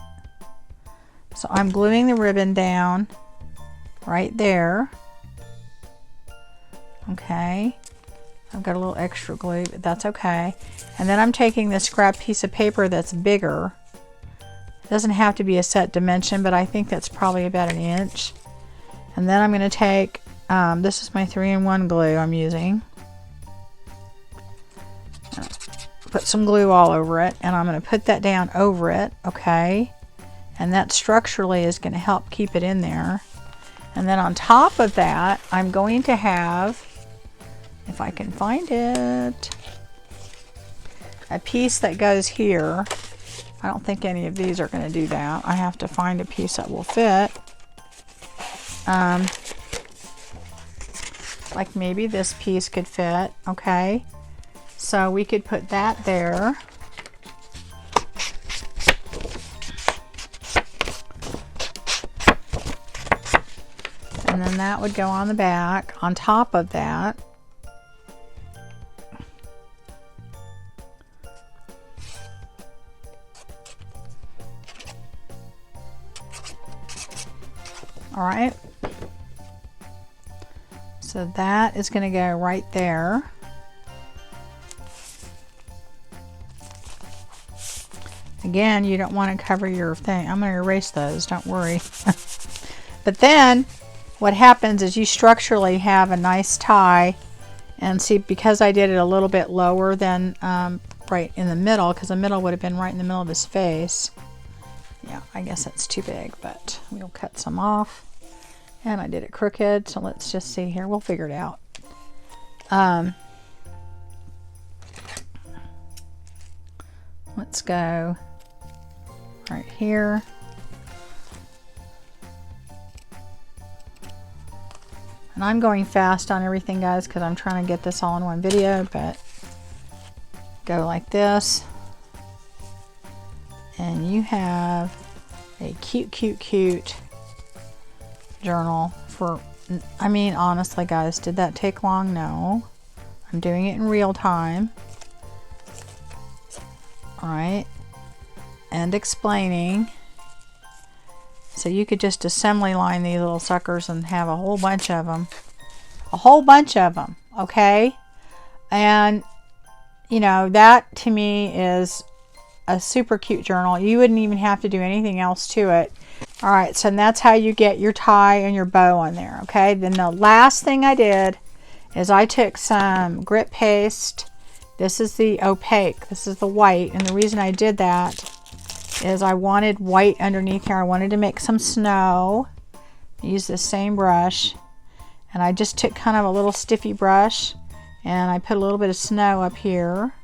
So I'm gluing the ribbon down right there. Okay. I've got a little extra glue, but that's okay. And then I'm taking this scrap piece of paper that's bigger. It doesn't have to be a set dimension, but I think that's probably about 1 inch. And then I'm going to take, this is my 3-in-1 glue I'm using. Put some glue all over it, and I'm going to put that down over it, okay? And that structurally is going to help keep it in there. And then on top of that, I'm going to have, if I can find it, a piece that goes here. I don't think any of these are going to do that. I have to find a piece that will fit. Like maybe this piece could fit, okay? So we could put that there. And then that would go on the back, on top of that. All right. So that is going to go right there. Again, you don't want to cover your thing. I'm going to erase those, don't worry. But then what happens is you structurally have a nice tie. And see, because I did it a little bit lower than right in the middle, because the middle would have been right in the middle of his face. Yeah, I guess that's too big, but we'll cut some off. And I did it crooked, so let's just see here. We'll figure it out. Let's go right here. And I'm going fast on everything, guys, because I'm trying to get this all in one video, but go like this. And you have a cute, cute, cute journal for, I mean, honestly, guys, did that take long? No. I'm doing it in real time. All right. And explaining. So you could just assembly line these little suckers and have a whole bunch of them. A whole bunch of them, okay? And, you know, that to me is a super cute journal. You wouldn't even have to do anything else to it. All right, so that's how you get your tie and your bow on there, okay? Then the last thing I did is I took some grit paste. This is the opaque, this is the white, and the reason I did that is I wanted white underneath here. I wanted to make some snow. Use the same brush, and I just took kind of a little stiffy brush, and I put a little bit of snow up here.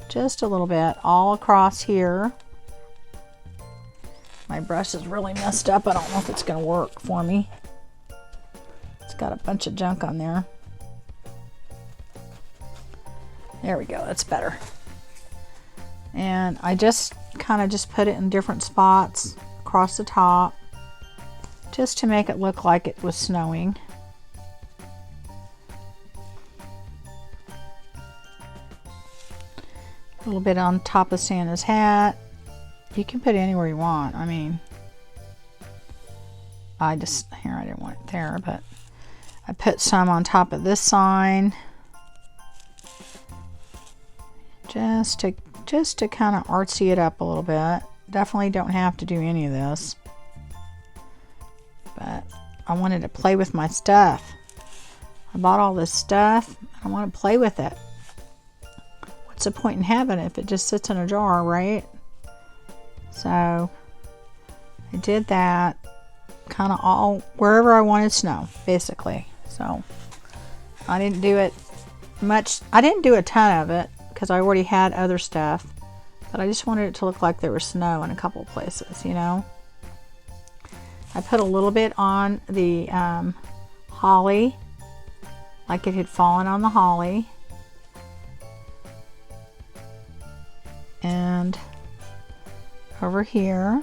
Just a little bit all across here. My brush is really messed up. I don't know if it's going to work for me. It's got a bunch of junk on there. There we go, that's better. And I just kind of just put it in different spots across the top, just to make it look like it was snowing. A little bit on top of Santa's hat. You can put it anywhere you want. I mean, I didn't want it there, but I put some on top of this sign just to kind of artsy it up a little bit. Definitely don't have to do any of this, but I wanted to play with my stuff. I bought all this stuff. I want to play with it. What's the point in having it if it just sits in a jar, right? So I did that kind of all wherever I wanted snow, basically. So I didn't do it much. I didn't do a ton of it because I already had other stuff, but I just wanted it to look like there was snow in a couple of places, you know. I put a little bit on the holly, like it had fallen on the holly. And over here,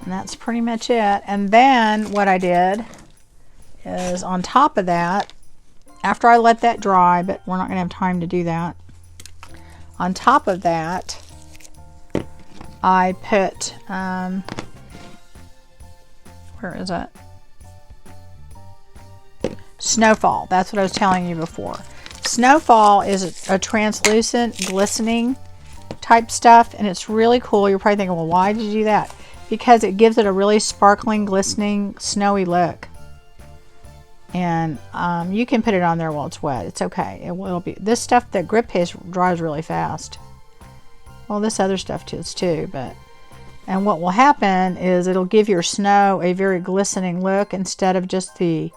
and that's pretty much it. And then what I did is on top of that, after I let that dry, but we're not going to have time to do that, on top of that I put where is it? Snowfall. That's what I was telling you before. Snowfall is a translucent, glistening type stuff, and it's really cool. You're probably thinking, well, why did you do that? Because it gives it a really sparkling, glistening, snowy look. And you can put it on there while it's wet. It's okay. It'll be this stuff. That grip paste dries really fast. Well, this other stuff does too, but. And what will happen is it'll give your snow a very glistening look instead of just the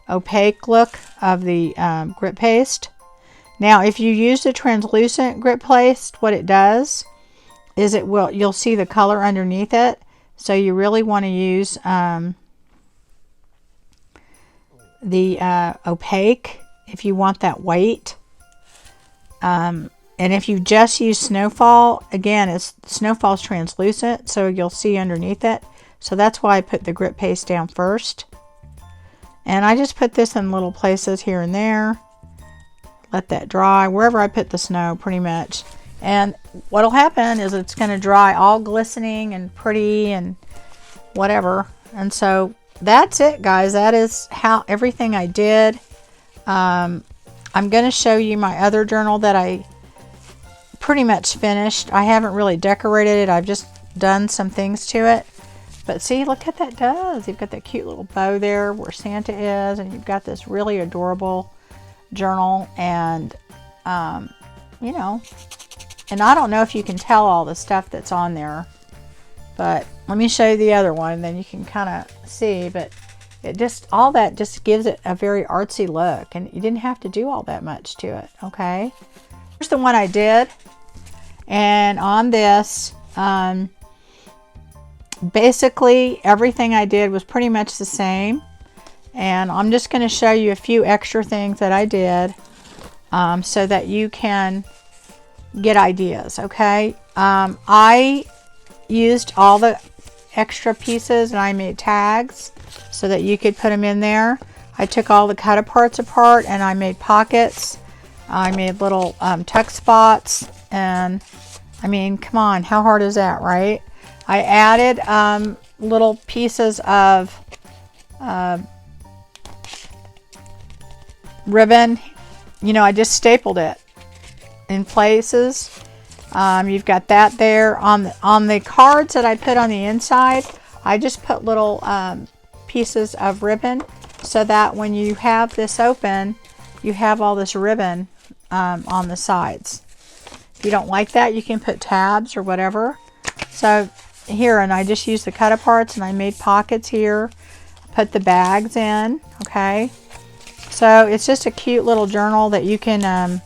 opaque look of the grip paste. Now, if you use the translucent grip paste, what it does is you'll see the color underneath it. So you really want to use the opaque if you want that white. And if you just use Snowfall, again, Snowfall's translucent, so you'll see underneath it. So that's why I put the grip paste down first. And I just put this in little places here and there. Let that dry wherever I put the snow, pretty much. And what'll happen is it's going to dry all glistening and pretty and whatever. And so that's it, guys. That is how everything I did. I'm going to show you my other journal that I pretty much finished. I haven't really decorated it. I've just done some things to it. But see, look what that does. You've got that cute little bow there where Santa is, and you've got this really adorable journal. And, you know, and I don't know if you can tell all the stuff that's on there, but let me show you the other one, and then you can kind of see. But it just, all that just gives it a very artsy look, and you didn't have to do all that much to it, okay? Here's the one I did. And on this, basically everything I did was pretty much the same. And I'm just going to show you a few extra things that I did so that you can get ideas, okay? I used all the extra pieces and I made tags so that you could put them in there. I took all the cut parts apart and I made pockets. I made little tuck spots, and I mean, come on, how hard is that, right? I added little pieces of ribbon. You know, I just stapled it in places. You've got that there. On the cards that I put on the inside, I just put little pieces of ribbon so that when you have this open, you have all this ribbon on the sides. If you don't like that, you can put tabs or whatever. So here, and I just used the cut aparts and I made pockets here. Put the bags in, okay? So it's just a cute little journal that you can,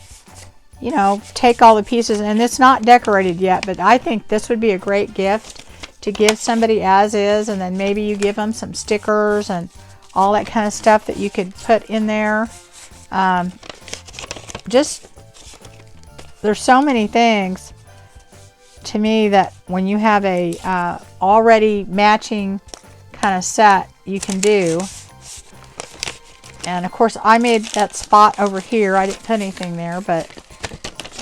you know, take all the pieces, and it's not decorated yet, but I think this would be a great gift to give somebody as is, and then maybe you give them some stickers and all that kind of stuff that you could put in there. There's so many things to me that when you have a already matching kind of set, you can do. And of course I made that spot over here. I didn't put anything there, but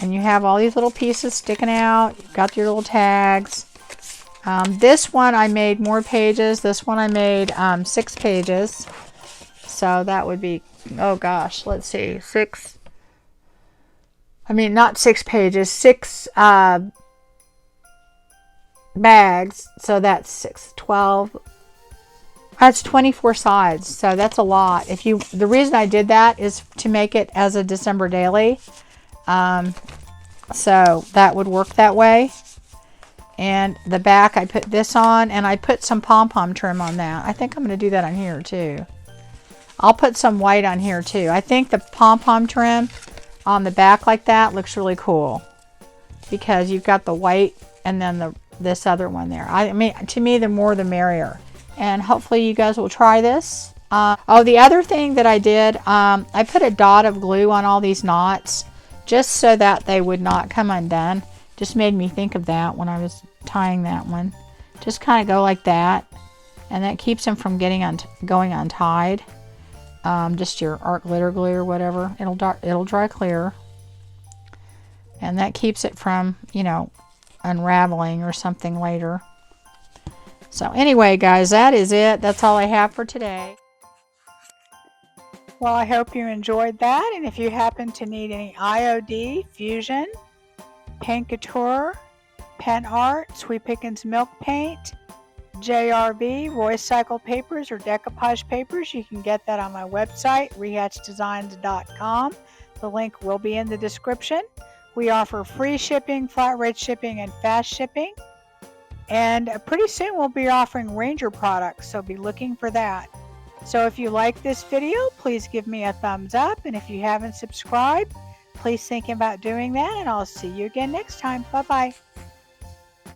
And you have all these little pieces sticking out. You've got your little tags. This one I made more pages. This one I made 6 pages. So that would be, oh gosh, let's see, 6. I mean, not 6 pages, 6 bags. So that's 6, 12. That's 24 sides. So that's a lot. The reason I did that is to make it as a December daily. So that would work that way. And the back, I put this on, and I put some pom-pom trim on that. I think I'm going to do that on here too. I'll put some white on here too. I think the pom-pom trim on the back like that looks really cool, because you've got the white and then this other one there. I mean, to me, the more the merrier. And hopefully you guys will try this. Oh, the other thing that I did, I put a dot of glue on all these knots, just so that they would not come undone. Just made me think of that when I was tying that one. Just kind of go like that, and that keeps them from going untied. Just your art glitter glue or whatever. It'll dry clear, and that keeps it from, you know, unraveling or something later. So anyway, guys, that is it. That's all I have for today. Well, I hope you enjoyed that, and if you happen to need any IOD, Fusion, Paint Couture, pen art, Sweet Pickins milk paint, JRB, Royce Cycle papers, or decoupage papers, you can get that on my website, rehatchdesigns.com. The link will be in the description. We offer free shipping, flat rate shipping, and fast shipping. And pretty soon we'll be offering Ranger products, so be looking for that. So if you like this video, please give me a thumbs up. And if you haven't subscribed, please think about doing that. And I'll see you again next time. Bye-bye.